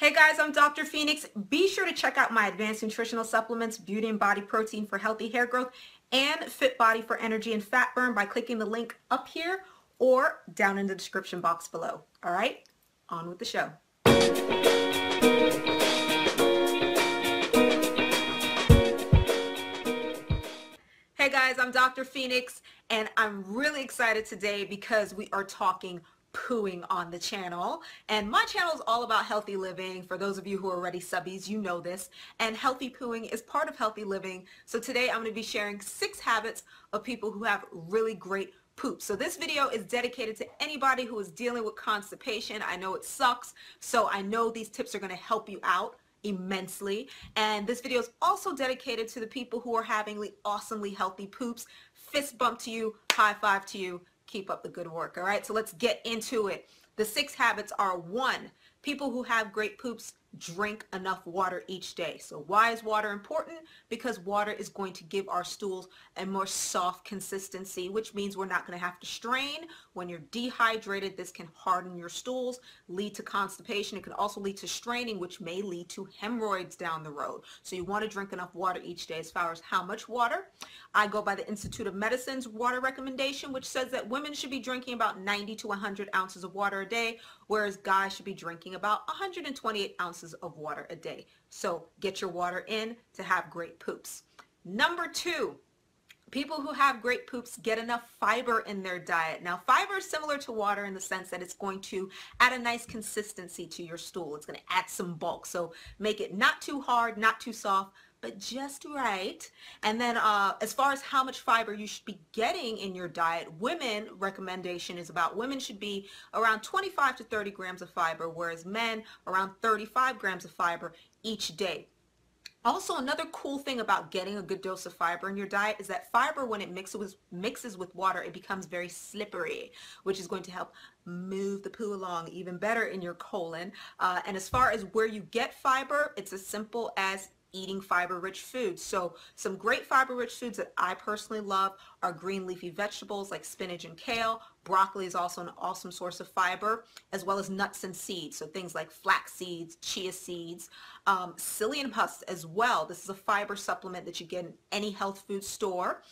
Hey guys, I'm Dr. Phoenix. Be sure to check out my advanced nutritional supplements, beauty and body protein for healthy hair growth, and fit body for energy and fat burn by clicking the link up here or down in the description box below. All right, on with the show. Hey guys, I'm Dr. Phoenix, and I'm really excited today because we are talking pooing on the channel. And my channel is all about healthy living. For those of you who are already subbies, you know this. And healthy pooing is part of healthy living. So today I'm going to be sharing 6 habits of people who have really great poop. So this video is dedicated to anybody who is dealing with constipation. I know it sucks, so I know these tips are going to help you out immensely. And this video is also dedicated to the people who are having awesomely healthy poops. Fist bump to you, high five to you. Keep up the good work. All right, so let's get into it. The 6 habits are: 1, people who have great poops drink enough water each day. So why is water important? Because water is going to give our stools a more soft consistency, which means we're not going to have to strain. When you're dehydrated, this can harden your stools, lead to constipation. It can also lead to straining, which may lead to hemorrhoids down the road. So you want to drink enough water each day. As far as how much water, I go by the Institute of Medicine's water recommendation, which says that women should be drinking about 90 to 100 ounces of water a day, whereas guys should be drinking about 128 ounces of water a day. So get your water in to have great poops. Number 2, people who have great poops get enough fiber in their diet. Now, fiber is similar to water in the sense that it's going to add a nice consistency to your stool. It's going to add some bulk. So make it not too hard, not too soft, but just right. And then as far as how much fiber you should be getting in your diet, women recommendation is women should be around 25 to 30 grams of fiber, whereas men around 35 grams of fiber each day. Also, another cool thing about getting a good dose of fiber in your diet is that fiber, when it mixes with water, it becomes very slippery, which is going to help move the poo along even better in your colon. And as far as where you get fiber, it's as simple as eating fiber-rich foods. So some great fiber-rich foods that I personally love are green leafy vegetables like spinach and kale. Broccoli is also an awesome source of fiber, as well as nuts and seeds. So things like flax seeds, chia seeds, psyllium husks as well. This is a fiber supplement that you get in any health food store.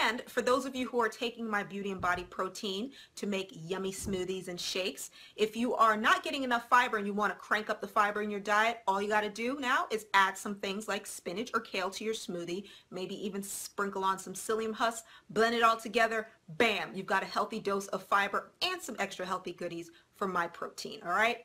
And for those of you who are taking my beauty and body protein to make yummy smoothies and shakes, if you are not getting enough fiber and you want to crank up the fiber in your diet, all you got to do now is add some things like spinach or kale to your smoothie, maybe even sprinkle on some psyllium husks, blend it all together, bam, you've got a healthy dose of fiber and some extra healthy goodies from my protein, all right?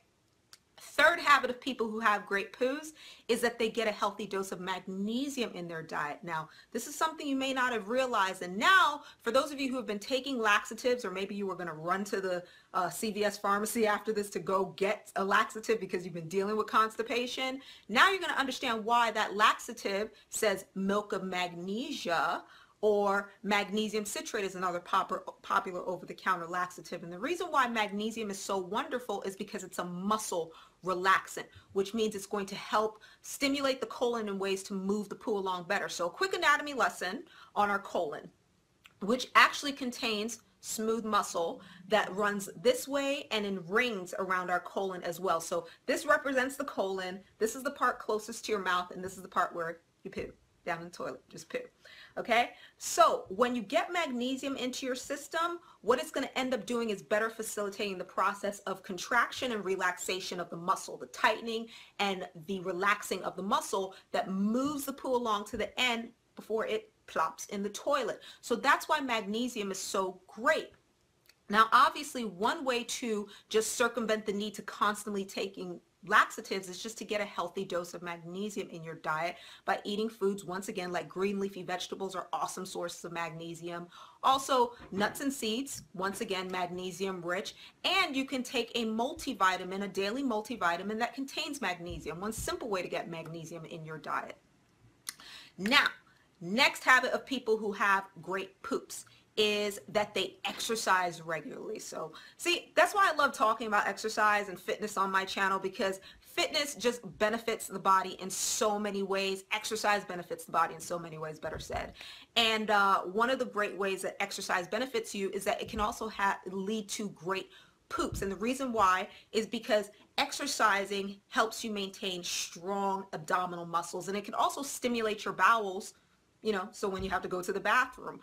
3rd habit of people who have great poos is that they get a healthy dose of magnesium in their diet. Now, this is something you may not have realized, and now for those of you who have been taking laxatives, or maybe you were going to run to the CVS pharmacy after this to go get a laxative because you've been dealing with constipation, now you're going to understand why that laxative says milk of magnesia, or magnesium citrate is another popular over-the-counter laxative. And the reason why magnesium is so wonderful is because it's a muscle relaxant, which means it's going to help stimulate the colon in ways to move the poo along better. So a quick anatomy lesson on our colon, which actually contains smooth muscle that runs this way and in rings around our colon as well. So this represents the colon. This is the part closest to your mouth, and this is the part where you poo. Down in the toilet, just poo. Okay, so when you get magnesium into your system, what it's going to end up doing is better facilitating the process of contraction and relaxation of the muscle, the tightening and the relaxing of the muscle that moves the poo along to the end before it plops in the toilet. So that's why magnesium is so great. Now, obviously, one way to just circumvent the need to constantly taking laxatives is just to get a healthy dose of magnesium in your diet by eating foods, once again, like green leafy vegetables are awesome sources of magnesium. Also, nuts and seeds, once again, magnesium rich. And you can take a multivitamin, a daily multivitamin that contains magnesium. One simple way to get magnesium in your diet. Now, next habit of people who have great poops is that they exercise regularly. So see, that's why I love talking about exercise and fitness on my channel, because fitness just benefits the body in so many ways. Exercise benefits the body in so many ways, better said. And one of the great ways that exercise benefits you is that it can also lead to great poops. And the reason why is because exercising helps you maintain strong abdominal muscles, and it can also stimulate your bowels, so when you have to go to the bathroom.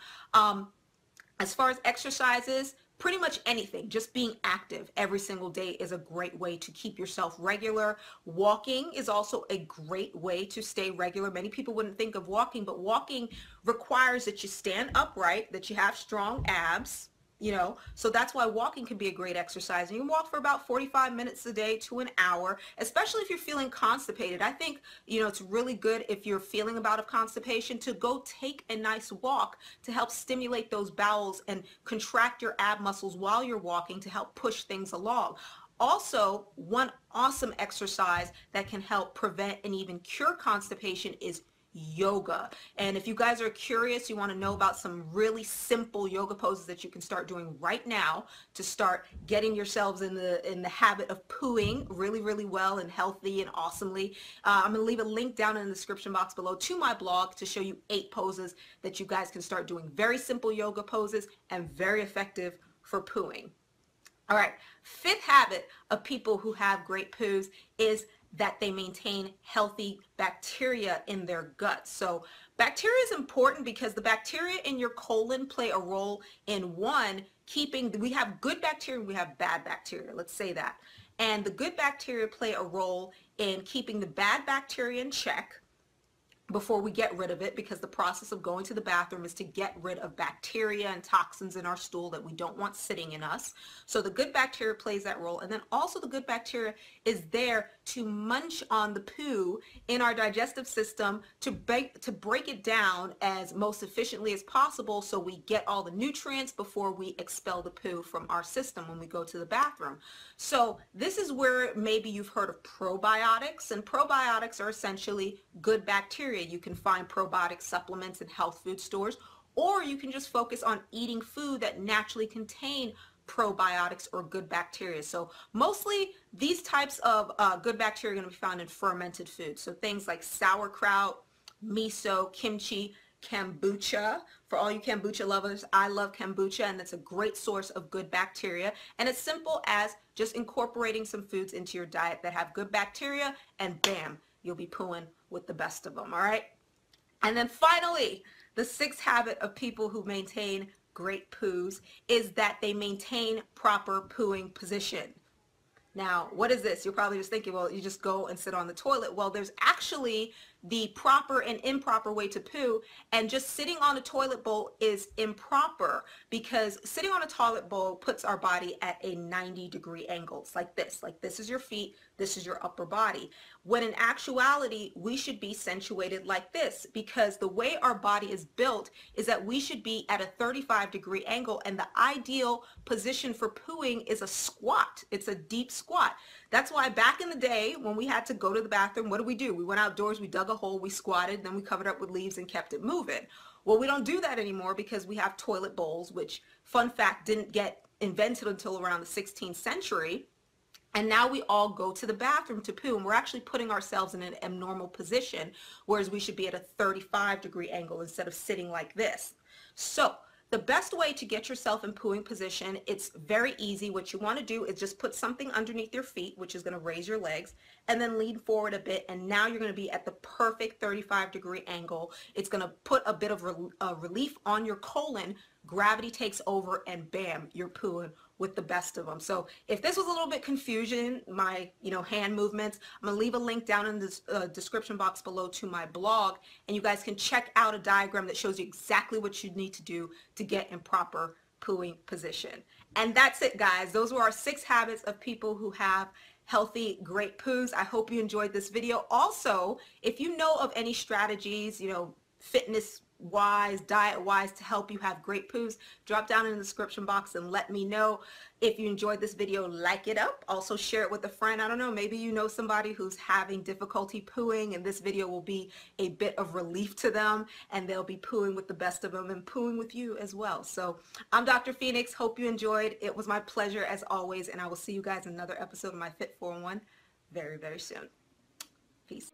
As far as exercises, pretty much anything, just being active every single day is a great way to keep yourself regular. Walking is also a great way to stay regular. Many people wouldn't think of walking, but walking requires that you stand upright, that you have strong abs, so that's why walking can be a great exercise. And you can walk for about 45 minutes a day to an hour, especially if you're feeling constipated. I think, it's really good if you're feeling a bout of constipation to go take a nice walk to help stimulate those bowels and contract your ab muscles while you're walking to help push things along. Also, one awesome exercise that can help prevent and even cure constipation is yoga. And if you guys are curious, you want to know about some really simple yoga poses that you can start doing right now to start getting yourselves in the habit of pooing really well and healthy and awesomely, I'm going to leave a link down in the description box below to my blog to show you 8 poses that you guys can start doing. Very simple yoga poses and very effective for pooing. All right, 5th habit of people who have great poos is that they maintain healthy bacteria in their guts. So bacteria is important because the bacteria in your colon play a role in we have good bacteria, we have bad bacteria, let's say that. And the good bacteria play a role in keeping the bad bacteria in check before we get rid of it, because the process of going to the bathroom is to get rid of bacteria and toxins in our stool that we don't want sitting in us. So the good bacteria plays that role. And then also the good bacteria is there to munch on the poo in our digestive system to break it down as most efficiently as possible so we get all the nutrients before we expel the poo from our system when we go to the bathroom. So this is where maybe you've heard of probiotics, and probiotics are essentially good bacteria. You can find probiotic supplements in health food stores, or you can just focus on eating food that naturally contain probiotics or good bacteria. So mostly these types of good bacteria are going to be found in fermented foods. So things like sauerkraut, miso, kimchi, kombucha. For all you kombucha lovers, I love kombucha, and it's a great source of good bacteria. And it's simple as just incorporating some foods into your diet that have good bacteria, and bam, you'll be pooing with the best of them. All right. And then finally, the 6th habit of people who maintain great poos is that they maintain proper pooing position. Now, what is this? You're probably just thinking, well, you just go and sit on the toilet. Well, there's actually the proper and improper way to poo, and just sitting on a toilet bowl is improper, because sitting on a toilet bowl puts our body at a 90-degree angle. It's like this is your feet, this is your upper body, when in actuality we should be situated like this, because the way our body is built is that we should be at a 35-degree angle, and the ideal position for pooing is a squat. It's a deep squat. That's why back in the day when we had to go to the bathroom, what did? We went outdoors, we dug a hole, we squatted, then we covered up with leaves and kept it moving. Well, we don't do that anymore because we have toilet bowls, which, fun fact, didn't get invented until around the 16th century. And now we all go to the bathroom to poo, and we're actually putting ourselves in an abnormal position, whereas we should be at a 35-degree angle instead of sitting like this. So the best way to get yourself in pooing position, it's very easy. What you want to do is just put something underneath your feet, which is going to raise your legs, and then lean forward a bit, and now you're going to be at the perfect 35-degree angle. It's going to put a bit of relief on your colon. Gravity takes over, and bam, you're pooing with the best of them. So if this was a little bit confusion, my hand movements, I'm gonna leave a link down in the description box below to my blog, and you guys can check out a diagram that shows you exactly what you need to do to get in proper pooing position. And that's it, guys. Those were our 6 habits of people who have healthy, great poos. I hope you enjoyed this video. Also, if you know of any strategies, fitness wise, diet wise, to help you have great poos, drop down in the description box and let me know. If you enjoyed this video, like it up. Also share it with a friend. I don't know, maybe you know somebody who's having difficulty pooing, and this video will be a bit of relief to them, and they'll be pooing with the best of them and pooing with you as well. So I'm Dr. Phoenix. Hope you enjoyed. It was my pleasure as always, and I will see you guys in another episode of my Fit 4-in-1 very, very soon. Peace.